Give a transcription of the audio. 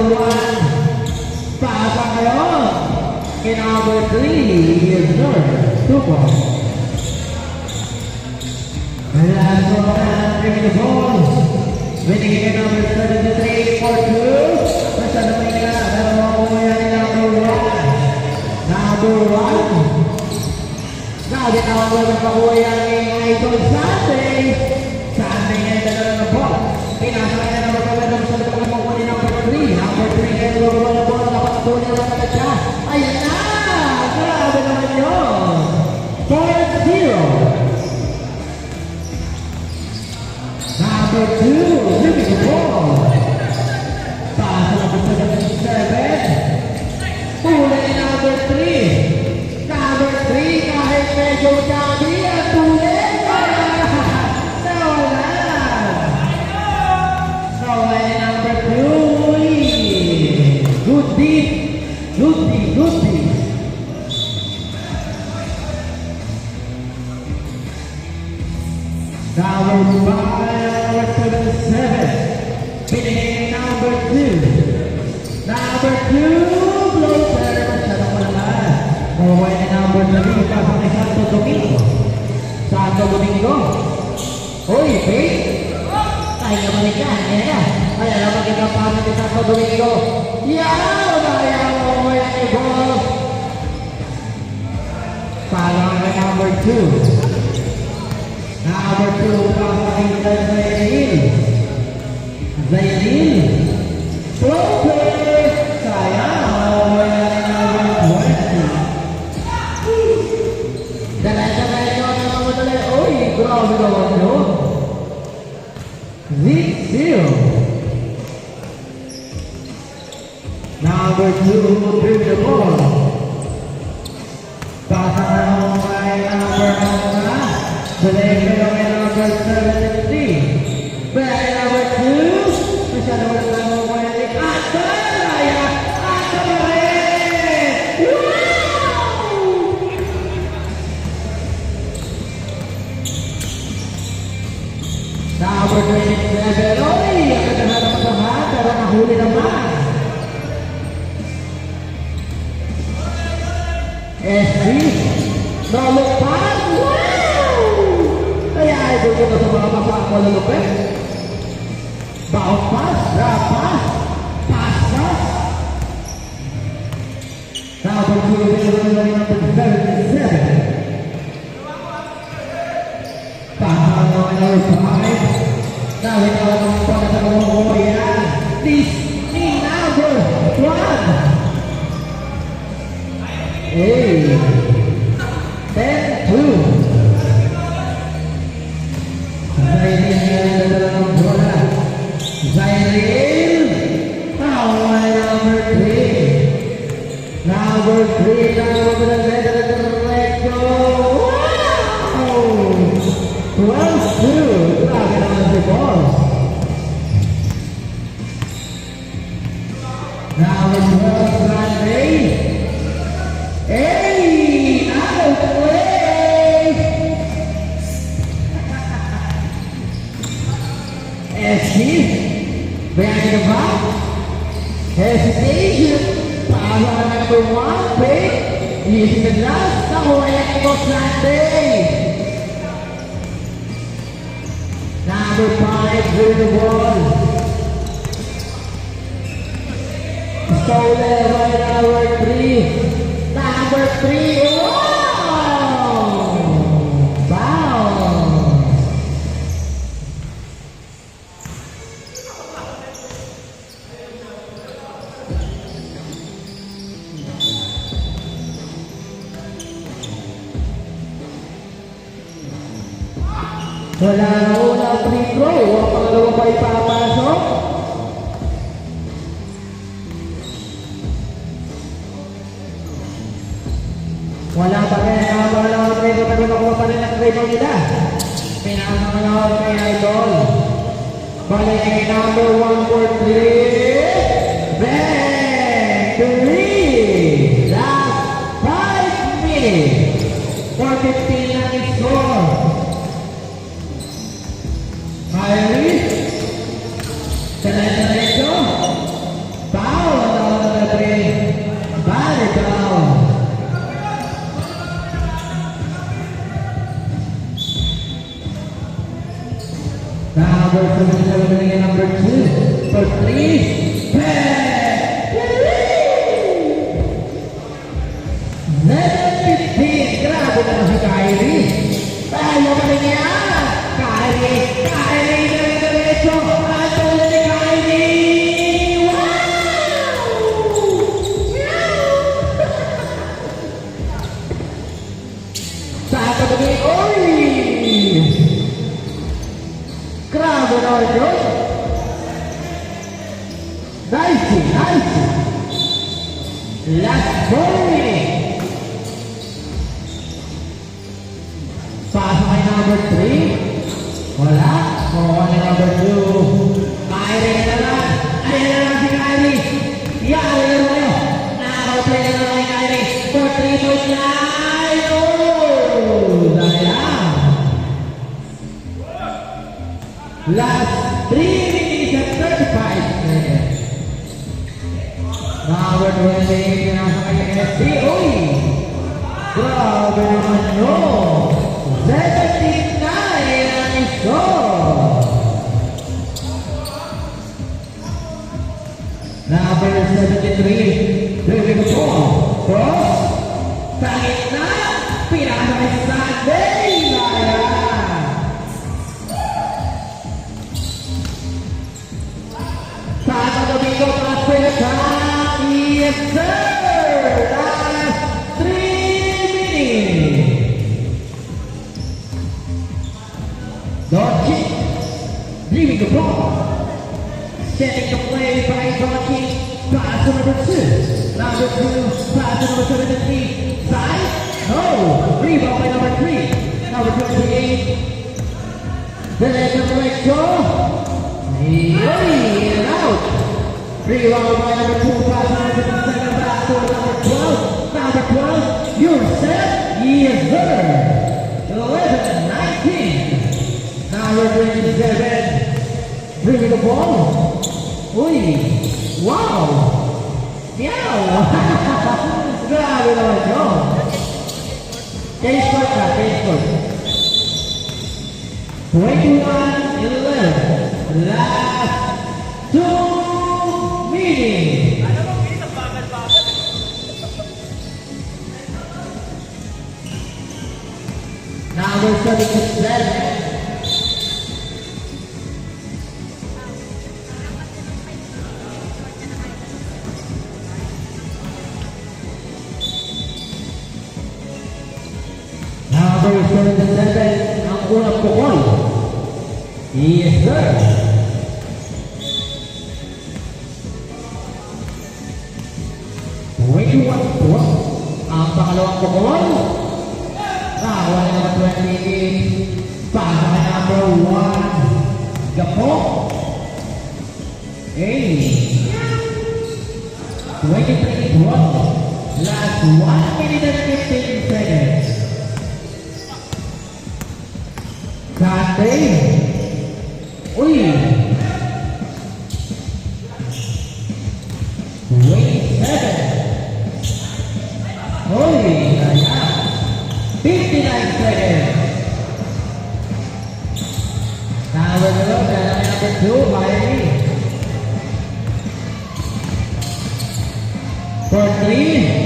number 1. Pasa ngayon. Kay number 3 is North. 2 points. Last one, bring the ball. Winning kay number 73 for 2. Basta naman nga, pero makuha ni number 1. Number 1. Sabi na ako na pakuha ni Idol Sunday. Sunday na yung dalawa ng ball. Pinasakay na naman kami ng sa likod ng kuha ni number 3. Number 3 kaya naman ng ball. Dapat ito niya lang agad siya. Ayan na! Grabe naman yun. 4-0. Number 2, living the ball. Pasa number 77. Pula ni number 3. Number 3, kahit medyo gabi at tulit. Nawala. Nawala ni number 2. Good deep. Good deep. Good deep. Number 5, pinigay number 2. Number 2, closer. Masyadong malaman. Mawaway na number 3. Pasok ni Santo Domingo. Santo Domingo. Uy, Faith. Kaya balik ka. Kaya na. Kaya na magkakapasok ni Santo Domingo. Yaw! Kaya mawaway na ni ball. Palang na number 2. Number 2, pasok ni Zayril. Zayril. Closer. Sayang. Mawaway na ni number 20. Dalay-dalay ko na mga madalay. Uy, grabe naman yun. 0. Number 2, bring the ball. Pasa na naman kay number 1. Dalay ko na kay number 73. Back number 2. Masyado wala na naman kay ni Atalaya. Atalaya! Wow! Number 27. Oy! Ang ganda naman naman. Pero nahuli naman. SG. Nalupad. Wow! Kaya idol ko na sa mga masang malalupit. Bounce pass. Drop pass. Pass pass. Number 2. Number 77. Pahal number 5. Dahil na lang pala sa mga yan. This is number 1. Hey. 10-2. Zayril na lang bola. Zayril. Power number 3. Number 3. Number 11. Let's go. Wow! 12-2. Grabe naman si boss. Number 12, Sunday. Hey! Out of the way! SG. Behind the back. Hesitation. Power number 1. Faith. Using the glass. Nakuha yan ko Sunday. Number 5, bring the ball. Stolen by number 3. Number 3, wow! Bounce. Wala na una free throw. Ang pangalawa pa ipapasok. Wala pa rin. Ang pangalawa free throw. Pero nakuha pa rin ang free throw nila. Pinakamalawag kay Idol. Balik kay number 1 for 3. Bang! 3! Last 5 minutes. 4:15 na score. Iris, diretso, bounce. Number 77 winning at number 2. For 3. Back! 7-15. Grabe naman si Kyrie. Tayo pa rin yan. Kyrie. Kyrie. Diretso. At ulit ni Kyrie. Wow! Sa pagkabi. Oy! Grabe naman yun. Nice. Last ball. Pasok kay number 3. Wala. Kuha ni number 2. Kyrie na lang. Ayan na lang si Kyrie. Yari na tayo. Nakaka-play na lang kay Kyrie. For 3 points na. Oh! Sayang. Last 3 minutes and 35 seconds. Number 20. Pinasa kay SC. Uy! Grabe naman yun. 79 ang score. Number 73. Dribbling the ball. Cross. Tangit na. Pinasa kay Sunday. Saan ang Domingo transfer na time? Yes, sir! Last 3 minutes. Doncic, leaving the ball. Setting the play by Doncic. Pass to number 2. Number 2, pass to number 73. Side? No. Rebound by number 3. Number 28. There's number 8 go. In and out. Rebound by number 2, pass to number 77. Back to number 12. Number 12, you're set. Yes, sir. 11-19. Number 27, bring the ball. Uy, wow. Meow. Grabe naman yun. Case court ka, case court. 21-11. Last 2 minutes. Number 77. Number 77 ang unang pukol. Yes, sir. Ang pangalawang pukol. Nakakuha na naman 28. Para kay number 1. Gapo. 23-12. Last 1 minute and 15 seconds. Kante. Uy. 27. Uy. Ayan. 59 seconds. Number 2, Kyrie. For 3.